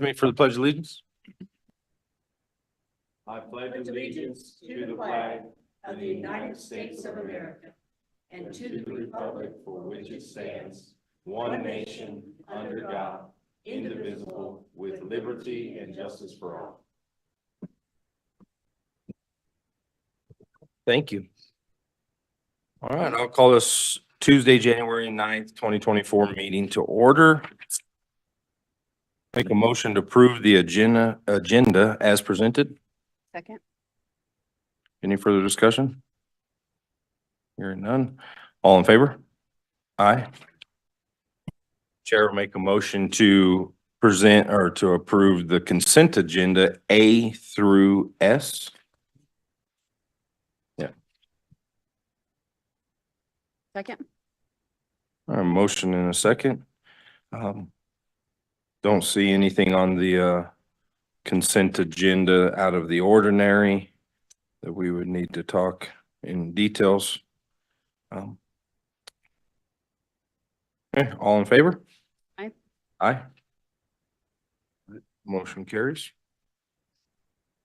me for the pledge of allegiance. I pledge allegiance to the flag of the United States of America and to the republic for which it stands, one nation, under God, indivisible, with liberty and justice for all. Thank you. All right, I'll call this Tuesday, January 9th, 2024 meeting to order. Make a motion to approve the agenda as presented. Second. Any further discussion? Hearing none. All in favor? Aye. Chair will make a motion to present or to approve the consent agenda A through S. Second. All right, motion in a second. Don't see anything on the consent agenda out of the ordinary that we would need to talk in details. Okay, all in favor? Aye. Aye. Motion carries.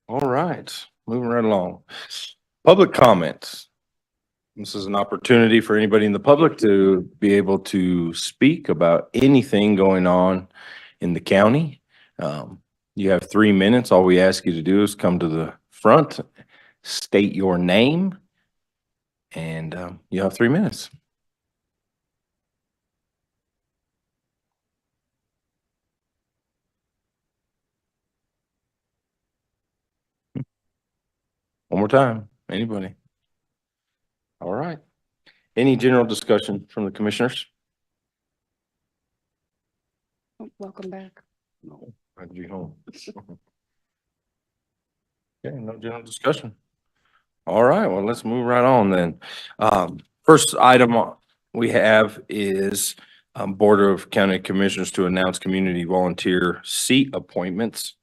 All right, moving right along. Public comments. This is an opportunity for anybody in the public to be able to speak about anything going on in the county. You have 3 minutes. All we ask you to do is come to the front, state your name, and you have 3 minutes. One more time, anybody? All right. Any general discussion from the commissioners? Welcome back. No, I'd be home. Okay, no general discussion. All right, well, let's move right on then. First item we have is Board of County Commissioners to announce community volunteer seat appointments.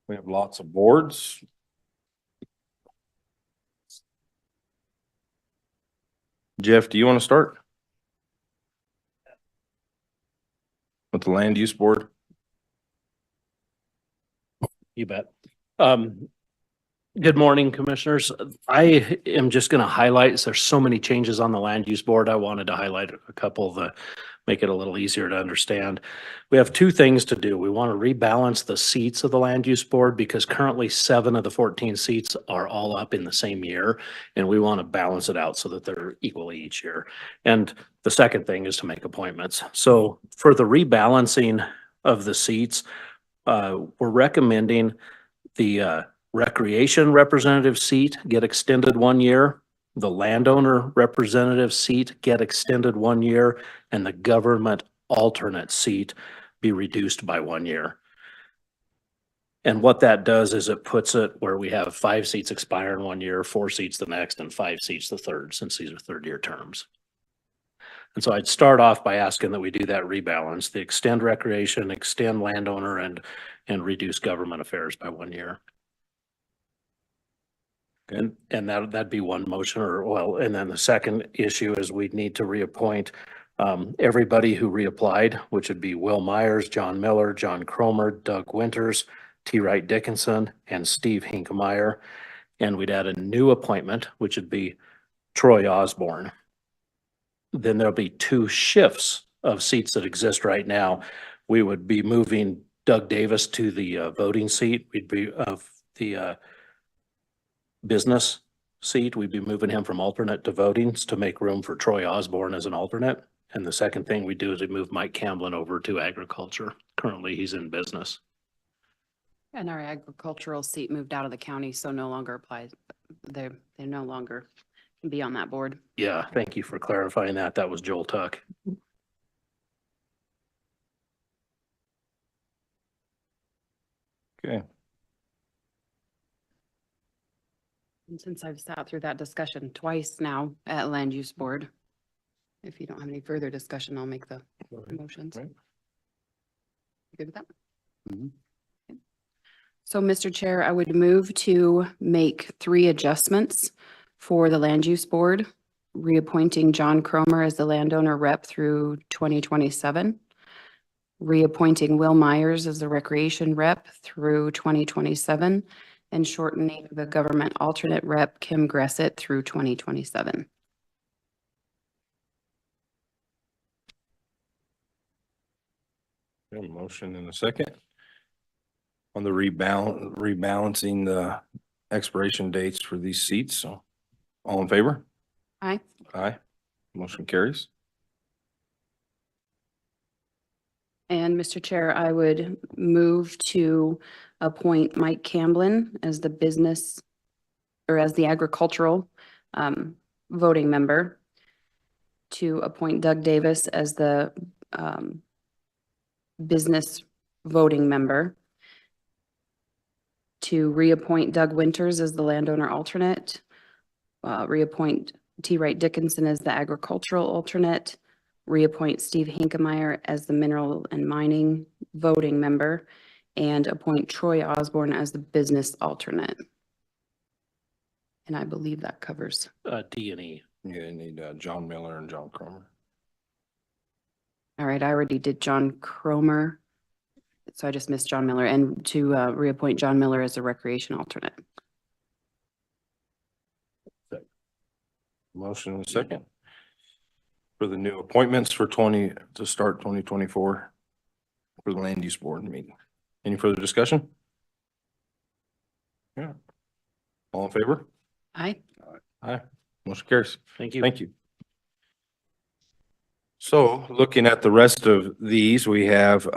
We have lots of boards. Jeff, do you want to start? With the land use board? You bet. Good morning, commissioners. I am just going to highlight, there's so many changes on the land use board. I wanted to highlight a couple to make it a little easier to understand. We have 2 things to do. We want to rebalance the seats of the land use board because currently 7 of the 14 seats are all up in the same year. And we want to balance it out so that they're equally each year. And the second thing is to make appointments. So for the rebalancing of the seats, we're recommending the recreation representative seat get extended 1 year, the landowner representative seat get extended 1 year, and the government alternate seat be reduced by 1 year. And what that does is it puts it where we have 5 seats expire in 1 year, 4 seats the next, and 5 seats the third, since these are 3rd-year terms. And so I'd start off by asking that we do that rebalance, the extend recreation, extend landowner, and reduce government affairs by 1 year. And that'd be one motion and then the second issue is we'd need to reappoint everybody who reapplied, which would be Will Myers, John Miller, John Cromer, Doug Winters, T. Wright Dickinson, and Steve Hinkmeyer. And we'd add a new appointment, which would be Troy Osborne. Then there'll be 2 shifts of seats that exist right now. We would be moving Doug Davis to the voting seat. We'd be of the business seat. We'd be moving him from alternate to voting to make room for Troy Osborne as an alternate. And the second thing we do is we move Mike Camblin over to agriculture. Currently, he's in business. And our agricultural seat moved out of the county, so no longer applies. They no longer can be on that board. Yeah, thank you for clarifying that. That was Joel Tuck. Okay. And since I've sat through that discussion twice now at land use board, if you don't have any further discussion, I'll make the motions. Right. You good with that? Mhm. Okay. So, Mr. Chair, I would move to make 3 adjustments for the land use board, reappointing John Cromer as the landowner rep through 2027, reappointing Will Myers as the recreation rep through 2027 and shortening the government alternate rep Kim Gressett through 2027. A motion and a second. On the rebalancing the expiration dates for these seats. So all in favor? Aye. Aye. Motion carries. And Mr. Chair, I would move to appoint Mike Camblin as the business or as the agricultural voting member, to appoint Doug Davis as the business voting member, to reappoint Doug Winters as the landowner alternate, reappoint T. Wright Dickinson as the agricultural alternate, reappoint Steve Hinkemeyer as the mineral and mining voting member, and appoint Troy Osborne as the business alternate. And I believe that covers. D and E. Yeah, you need John Miller and John Cromer. All right, I already did John Cromer, so I just missed John Miller, and to reappoint John Miller as a recreation alternate. Motion and a second. For the new appointments for to start 2024 for the land use board meeting. Any further discussion? Yeah. All in favor? Aye. Aye. Motion carries. Thank you. Thank you. So looking at the rest of these, we have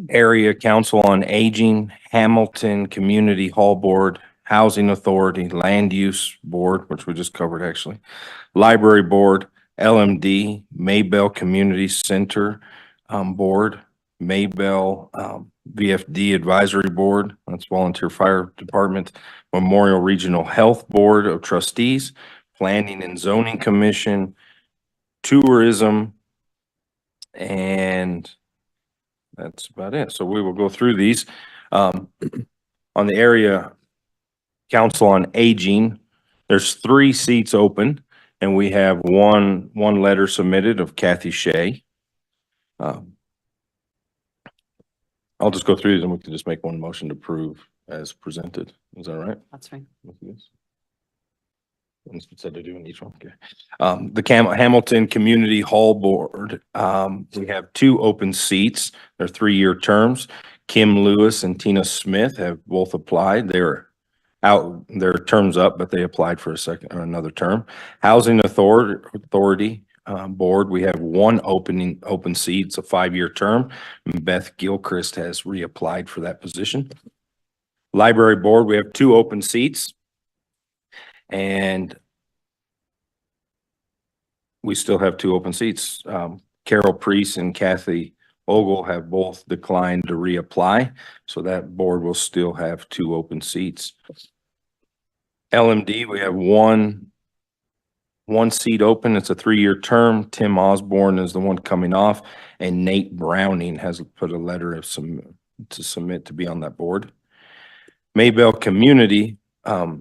Area Council on Aging, Hamilton Community Hall Board, Housing Authority, Land Use Board, which we just covered actually, Library Board, LMD, Maybell Community Center Board, Maybell VFD Advisory Board, that's Volunteer Fire Department, Memorial Regional Health Board of Trustees, Planning and Zoning Commission, Tourism, and that's about it. So we will go through these. On the Area Council on Aging, there's 3 seats open, and we have one letter submitted of Kathy Shea. I'll just go through these and we can just make one motion to approve as presented. Is that all right? That's fine. Instead of doing each one, okay. The Hamilton Community Hall Board, we have 2 open seats. They're 3-year terms. Kim Lewis and Tina Smith have both applied. They're out, their term's up, but they applied for another term. Housing Authority Board, we have 1 open seat. It's a 5-year term. Beth Gilchrist has reapplied for that position. Library Board, we have 2 open seats. And we still have 2 open seats. Carol Priest and Kathy Ogle have both declined to reapply. So that board will still have 2 open seats. LMD, we have one seat open. It's a 3-year term. Tim Osborne is the one coming off, and Nate Browning has put a letter of to submit to be on that board. Maybell Community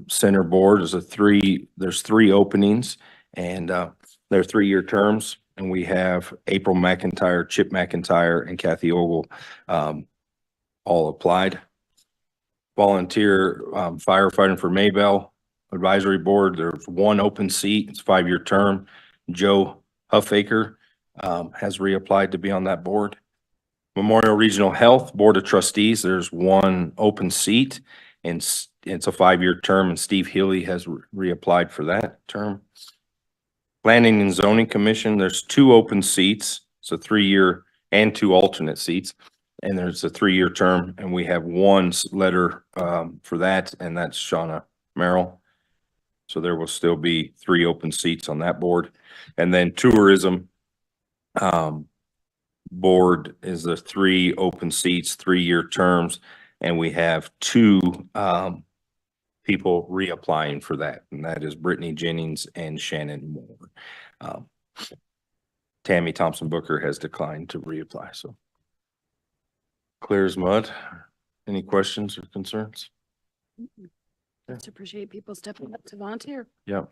Center Board is there's 3 openings, and they're 3-year terms, and we have April McIntyre, Chip McIntyre, and Kathy Ogle all applied. Volunteer firefighting for Maybell Advisory Board, there's 1 open seat. It's a 5-year term. Joe Huffaker has reapplied to be on that board. Memorial Regional Health Board of Trustees, there's 1 open seat, and it's a 5-year term, and Steve Healy has reapplied for that term. Planning and Zoning Commission, there's 2 open seats. It's a 3-year and 2 alternate seats, and there's a 3-year term, and we have 1 letter for that, and that's Shauna Merrill. So there will still be 3 open seats on that board. And then Tourism Board is the 3 open seats, 3-year terms, and we have 2 people reapplying for that, and that is Brittany Jennings and Shannon Moore. Tammy Thompson Booker has declined to reapply, so clear as mud. Any questions or concerns? Just appreciate people stepping up to volunteer. Yeah.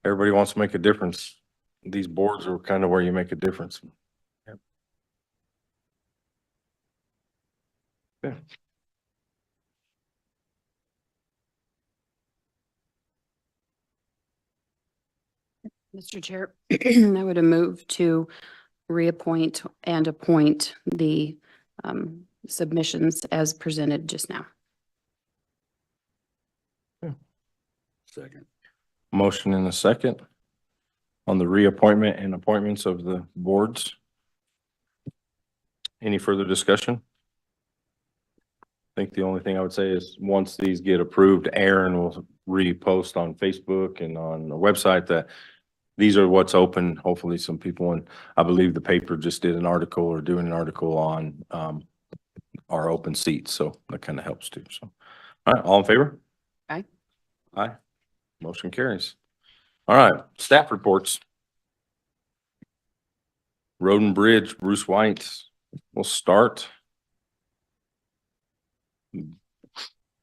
Everybody wants to make a difference. These boards are kind of where you make a difference. Mr. Chair, I would have moved to reappoint and appoint the submissions as presented just now. Second. Motion in a second on the reappointment and appointments of the boards. Any further discussion? I think the only thing I would say is, once these get approved, Aaron will repost on Facebook and on the website that these are what's open. Hopefully some people, and I believe the paper just did an article or doing an article on our open seats. So that kind of helps too. So, all right, all in favor? Aye. Aye. Motion carries. All right, staff reports. Road and Bridge, Bruce White will start.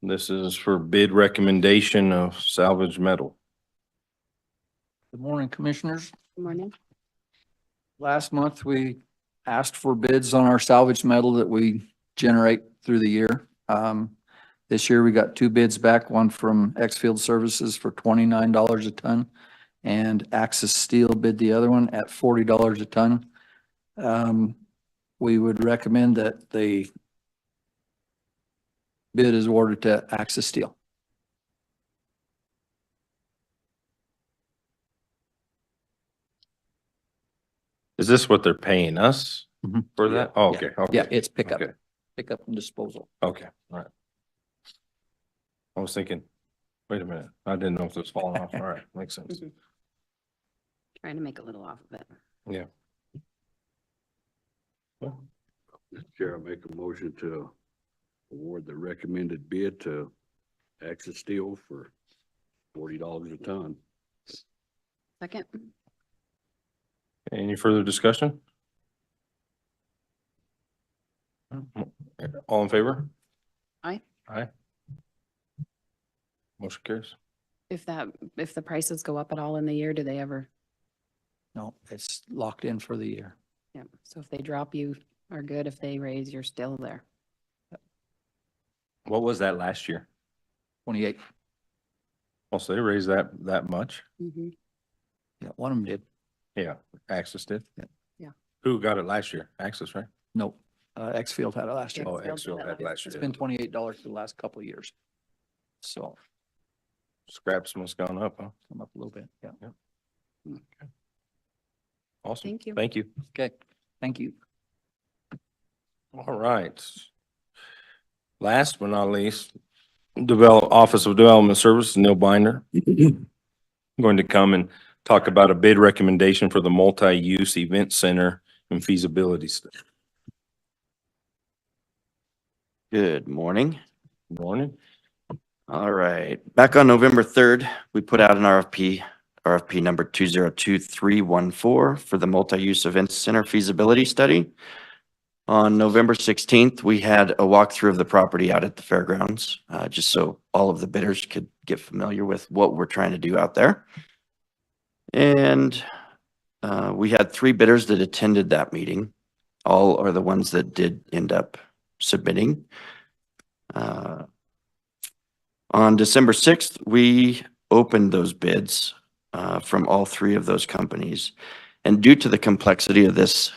This is for bid recommendation of salvage metal. Good morning, Commissioners. Good morning. Last month, we asked for bids on our salvage metal that we generate through the year. This year, we got two bids back, one from Xfield Services for $29 a ton, and Axis Steel bid the other one at $40 a ton. We would recommend that the bid is awarded to Axis Steel. Is this what they're paying us Mhm. for that? Oh, okay, Yeah, okay, it's pickup, okay, pickup and disposal. okay, all right. I was thinking, wait a minute, I didn't know if it was falling off. All right, makes sense. Trying to make a little off of it. Yeah. Mr. Chair, I make a motion to award the recommended bid to Axis Steel for $40 a ton. Second. Any further discussion? All in favor? Aye. Aye. Motion carries. If the prices go up at all in the year, do they ever? No, it's locked in for the year. Yeah. So if they drop, you are good. If they raise, you're still there. What was that last year? 28. Also, they raised that much? Mhm. Yeah, one of them did. Yeah, Axis did. Yeah. Yeah. Who got it last year? Axis, right? Nope. Xfield had it last year. Oh, Xfield did Axel that had last It's year. been $28 for the last couple of years. So Scraps must gone up, huh? come up a little bit. Yeah. Awesome. Thank you. Thank you. Okay. Thank you. All right. Last but not least, Office of Development Services, Neil Binder. Going to come and talk about a bid recommendation for the multi-use event center and feasibility study. Good morning. Morning. All right. Back on November 3rd, we put out an RFP number 202314 for the multi-use events center feasibility study. On November 16th, we had a walkthrough of the property out at the fairgrounds, just so all of the bidders could get familiar with what we're trying to do out there. And we had 3 bidders that attended that meeting. All are the ones that did end up submitting. On December 6th, we opened those bids from all 3 of those companies. And due to the complexity of this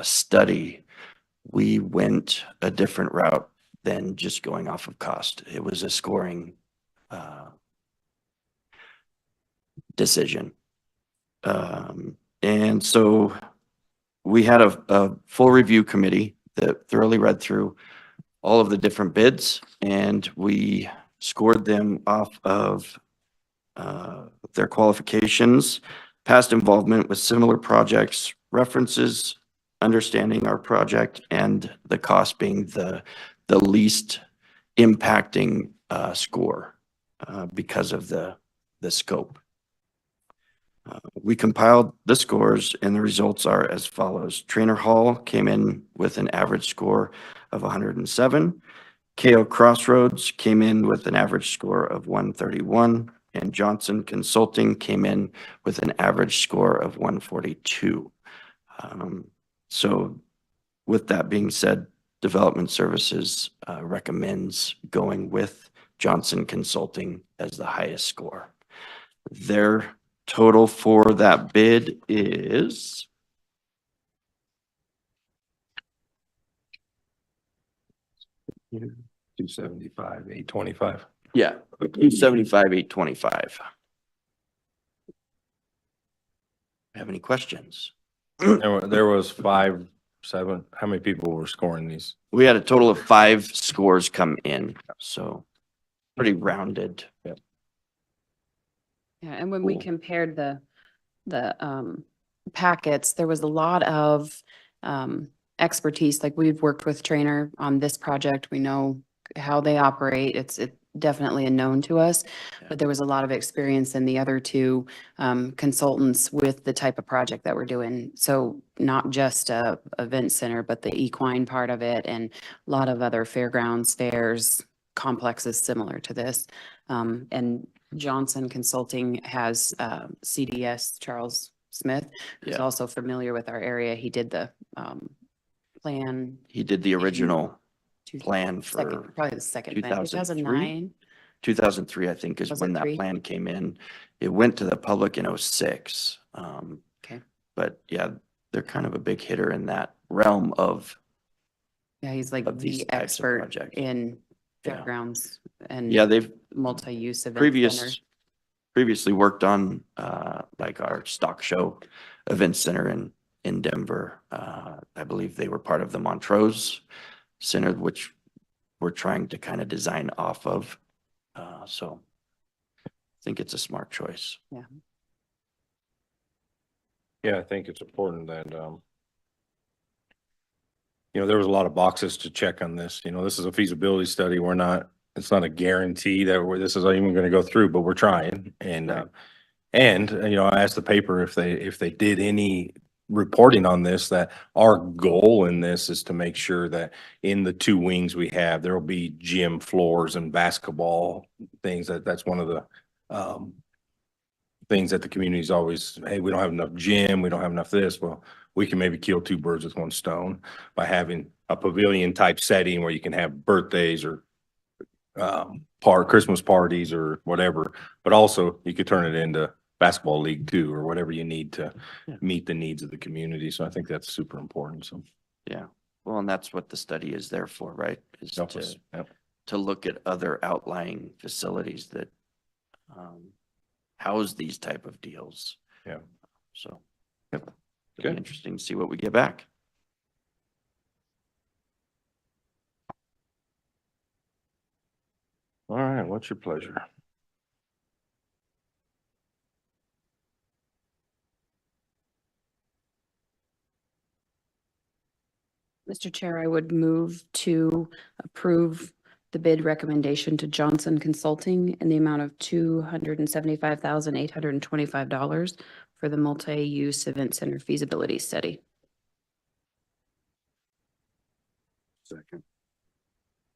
study, we went a different route than just going off of cost. It was a scoring decision. And so we had a full review committee that thoroughly read through all of the different bids, and we scored them off of their qualifications, past involvement with similar projects, references, understanding our project, and the cost being the least impacting score because of the scope. We compiled the scores, and the results are as follows. Trainer Hall came in with an average score of 107. KO Crossroads came in with an average score of 131, and Johnson Consulting came in with an average score of 142. So with that being said, Development Services recommends going with Johnson Consulting as the highest score. Their total for that bid is 275, 825. 275, 825. Have any questions? There was 5, 7. How many people were scoring these? We had a total of 5 scores come in, so pretty rounded. Yeah, and when we Cool. compared the packets, there was a lot of expertise, like we've worked with Trainer on this project. We know how they operate. It's definitely a known to us, but there was a lot of experience in the other two consultants with the type of project that we're doing. So not just a event center, but the equine part of it and a lot of other fairgrounds, fairs, complexes similar to this. And Johnson Consulting has CDS, Charles Smith, who's Yeah. also familiar with our area. He did the plan. He did the original two- plan second- for Probably the second, 2003? 2009. 2003, I think, is Was when it that 3? plan came in. It went to the public in '06. Okay. But yeah, they're kind of a big hitter in that realm of, Yeah, he's like of these the types of expert projects. in Yeah. fairgrounds and yeah, they've multi-use event center. previously worked on like our stock show event center in Denver. I believe they were part of the Montrose Center, which we're trying to kind of design off of. So I think it's a smart choice. Yeah, I think it's important that, there was a lot of boxes to check on this. This is a feasibility study. It's not a guarantee that this is even going to go through, but we're trying. And, Right. I asked the paper if they did any reporting on this, that our goal in this is to make sure that in the 2 wings we have, there will be gym floors and basketball things. That's one of the, things that the community's always, hey, we don't have enough gym, we don't have enough this. Well, we can maybe kill 2 birds with 1 stone by having a pavilion type setting where you can have birthdays or Christmas parties or whatever, but also you could turn it into basketball league too, or whatever you need to Yeah. meet the needs of the community. So I think that's super important. So Yeah. Well, and that's what the study is there for, right? Is help us. Yep. to look at other outlying facilities that house these type of deals. Yeah. So. Yep. It'll Good. be interesting to see what we get back. All right. What's your pleasure? Mr. Chair, I would move to approve the bid recommendation to Johnson Consulting in the amount of $275,825 for the multi-use event center feasibility study. Second.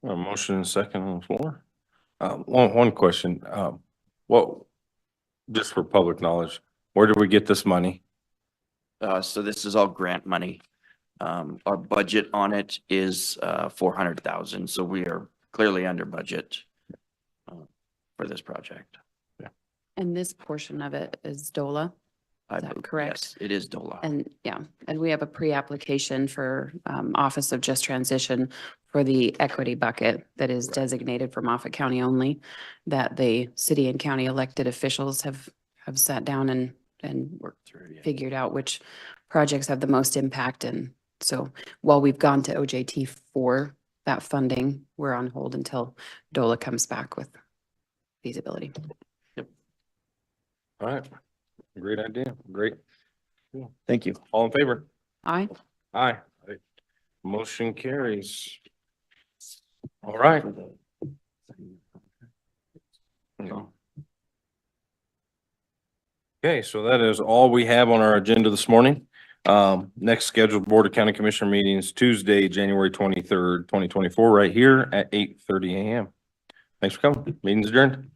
A motion and second on the floor. One question, just for public knowledge, where did we get this money? So this is all grant money. Our budget on it is 400,000, so we are clearly under budget for this project. And this portion of it is DOLA. I Is that believe- correct? Yes, it is DOLA. And yeah, and we have a pre-application for Office of Just Transition for the equity bucket that is designated for Moffett County only, that the city and county elected officials have sat down and Worked through, yeah. figured out which projects have the most impact. And so while we've gone to OJT for that funding, we're on hold until DOLA comes back with feasibility. All right. Great idea. Great. Thank you. All in favor? Aye. Aye. Motion carries. All right. Okay, so that is all we have on our agenda this morning. Next scheduled Board of County Commissioner meeting is Tuesday, January 23rd, 2024, right here at 8:30 a.m. Thanks for coming. Meeting's adjourned.